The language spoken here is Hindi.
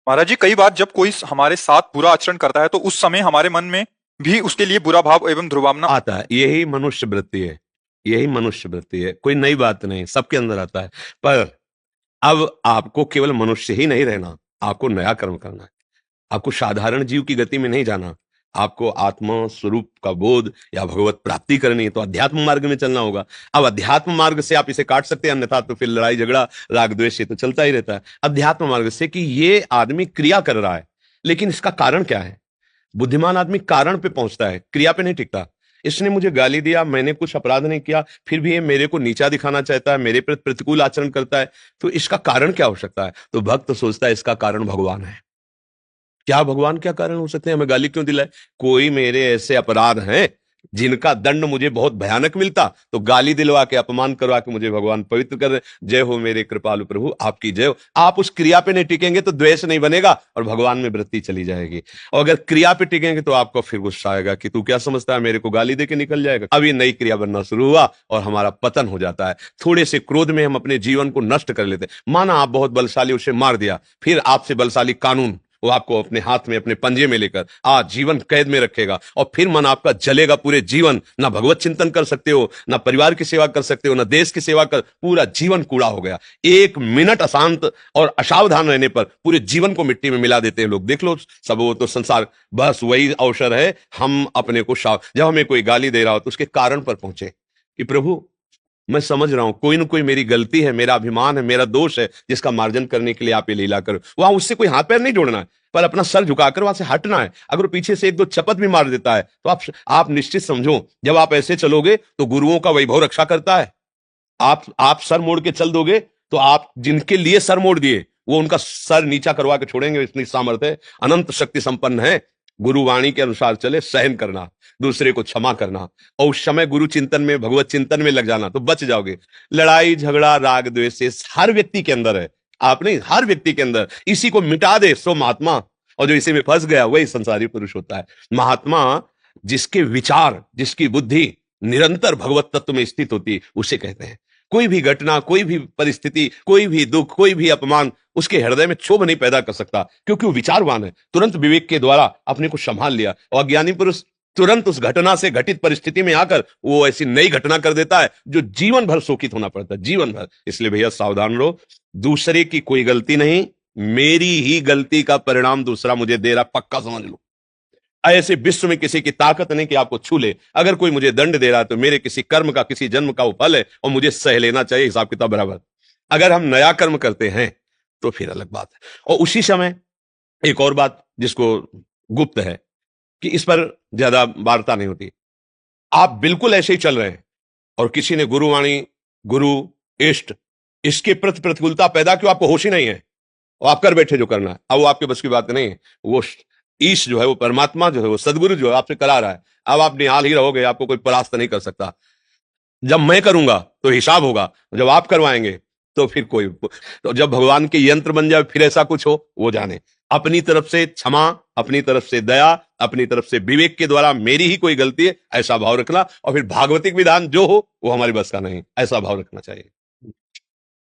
महाराज जी, कई बार जब कोई हमारे साथ बुरा आचरण करता है तो उस समय हमारे मन में भी उसके लिए बुरा भाव एवं दुर्भावना आता है। यही मनुष्य वृत्ति है, यही मनुष्य वृत्ति है, कोई नई बात नहीं, सबके अंदर आता है। पर अब आपको केवल मनुष्य ही नहीं रहना, आपको नया कर्म करना है। आपको साधारण जीव की गति में नहीं जाना, आपको आत्मा स्वरूप का बोध या भगवत प्राप्ति करनी है, तो अध्यात्म मार्ग में चलना होगा। अब अध्यात्म मार्ग से आप इसे काट सकते हैं, अन्यथा तो फिर लड़ाई झगड़ा राग द्वेष ये तो चलता ही रहता है। अध्यात्म मार्ग से कि ये आदमी क्रिया कर रहा है, लेकिन इसका कारण क्या है। बुद्धिमान आदमी कारण पे पहुंचता है, क्रिया पे नहीं टिकता। इसने मुझे गाली दिया, मैंने कुछ अपराध नहीं किया, फिर भी ये मेरे को नीचा दिखाना चाहता है, मेरे प्रति प्रतिकूल आचरण करता है, तो इसका कारण क्या हो सकता है। तो भक्त सोचता है इसका कारण भगवान है। क्या भगवान क्या कारण हो सकते हैं, हमें गाली क्यों दिलाए। कोई मेरे ऐसे अपराध हैं जिनका दंड मुझे बहुत भयानक मिलता, तो गाली दिलवा के अपमान करवा के मुझे भगवान पवित्र कर रहे। जय हो मेरे कृपालु प्रभु, आपकी जय हो। आप उस क्रिया पे नहीं टिकेंगे तो द्वेष नहीं बनेगा और भगवान में वृत्ति चली जाएगी। और अगर क्रिया पे टिकेंगे तो आपको फिर गुस्सा आएगा कि तू क्या समझता है, मेरे को गाली दे के निकल जाएगा। अब ये नई क्रिया बनना शुरू हुआ और हमारा पतन हो जाता है। थोड़े से क्रोध में हम अपने जीवन को नष्ट कर लेते। माना आप बहुत बलशाली, उसे मार दिया, फिर आपसे बलशाली कानून वो आपको अपने हाथ में, अपने पंजे में लेकर आजीवन कैद में रखेगा और फिर मन आपका जलेगा पूरे जीवन। ना भगवत चिंतन कर सकते हो, ना परिवार की सेवा कर सकते हो, ना देश की सेवा कर, पूरा जीवन कूड़ा हो गया। एक मिनट अशांत और असावधान रहने पर पूरे जीवन को मिट्टी में मिला देते हैं लोग। देख लो सब, वो तो संसार बस वही अवसर है हम अपने को जब हमें कोई गाली दे रहा हो तो उसके कारण पर पहुंचे कि प्रभु मैं समझ रहा हूं कोई ना कोई मेरी गलती है, मेरा अभिमान है, मेरा दोष है, जिसका मार्जन करने के लिए आप ये लीला करो। वहां उससे कोई हाथ पैर नहीं जोड़ना है, पर अपना सर झुकाकर वहां से हटना है। अगर वो पीछे से एक दो चपत भी मार देता है तो आप निश्चित समझो, जब आप ऐसे चलोगे तो गुरुओं का वैभव रक्षा करता है। आप सर मोड़ के चल दोगे तो आप जिनके लिए सर मोड़ दिए वो उनका सर नीचा करवा के छोड़ेंगे। इतनी सामर्थ्य है, अनंत शक्ति संपन्न है। गुरुवाणी के अनुसार चले, सहन करना, दूसरे को क्षमा करना और उस समय गुरु चिंतन में, भगवत चिंतन में लग जाना, तो बच जाओगे। लड़ाई झगड़ा राग द्वेष से हर व्यक्ति के अंदर है, आप नहीं, हर व्यक्ति के अंदर। इसी को मिटा दे सो महात्मा, और जो इसी में फंस गया वही संसारी पुरुष होता है। महात्मा जिसके विचार, जिसकी बुद्धि निरंतर भगवत तत्व में स्थित होती है, उसे कहते हैं। कोई भी घटना, कोई भी परिस्थिति, कोई भी दुख, कोई भी अपमान उसके हृदय में क्षोभ नहीं पैदा कर सकता, क्योंकि वो विचारवान है। तुरंत विवेक के द्वारा अपने को संभाल लिया। और अज्ञानी पुरुष तुरंत उस घटना से, घटित परिस्थिति में आकर वो ऐसी नई घटना कर देता है जो जीवन भर शोकित होना पड़ता है, जीवन भर। इसलिए भैया सावधान रहो, दूसरे की कोई गलती नहीं, मेरी ही गलती का परिणाम दूसरा मुझे दे रहा, पक्का समझ लो। ऐसे विश्व में किसी की ताकत नहीं कि आपको छू ले। अगर कोई मुझे दंड दे रहा है तो मेरे किसी कर्म का, किसी जन्म का वो फल है और मुझे सह लेना चाहिए, हिसाब किताब बराबर। अगर हम नया कर्म करते हैं तो फिर अलग बात है। और उसी समय एक और बात जिसको गुप्त है कि इस पर ज्यादा वार्ता नहीं होती। आप बिल्कुल ऐसे ही चल रहे हैं और किसी ने गुरुवाणी, गुरु, इष्ट, इसके प्रति प्रतिकूलता पैदा क्यों, आपको होश ही नहीं है और आप कर बैठे जो करना है। अब वो आपके बस की बात नहीं है। वो ईश जो है, वो परमात्मा जो है, वो सदगुरु जो है आपसे करा रहा है। अब आप निहाल ही रहोगे, आपको कोई परास्त नहीं कर सकता। जब मैं करूंगा तो हिसाब होगा, जब आप करवाएंगे तो फिर कोई, तो जब भगवान के यंत्र बन जाए फिर ऐसा कुछ हो, वो जाने। अपनी तरफ से क्षमा, अपनी तरफ से दया, अपनी तरफ से विवेक के द्वारा मेरी ही कोई गलती है, ऐसा भाव रखना। और फिर भागवतिक विधान जो हो वो हमारी बस का नहीं, ऐसा भाव रखना चाहिए।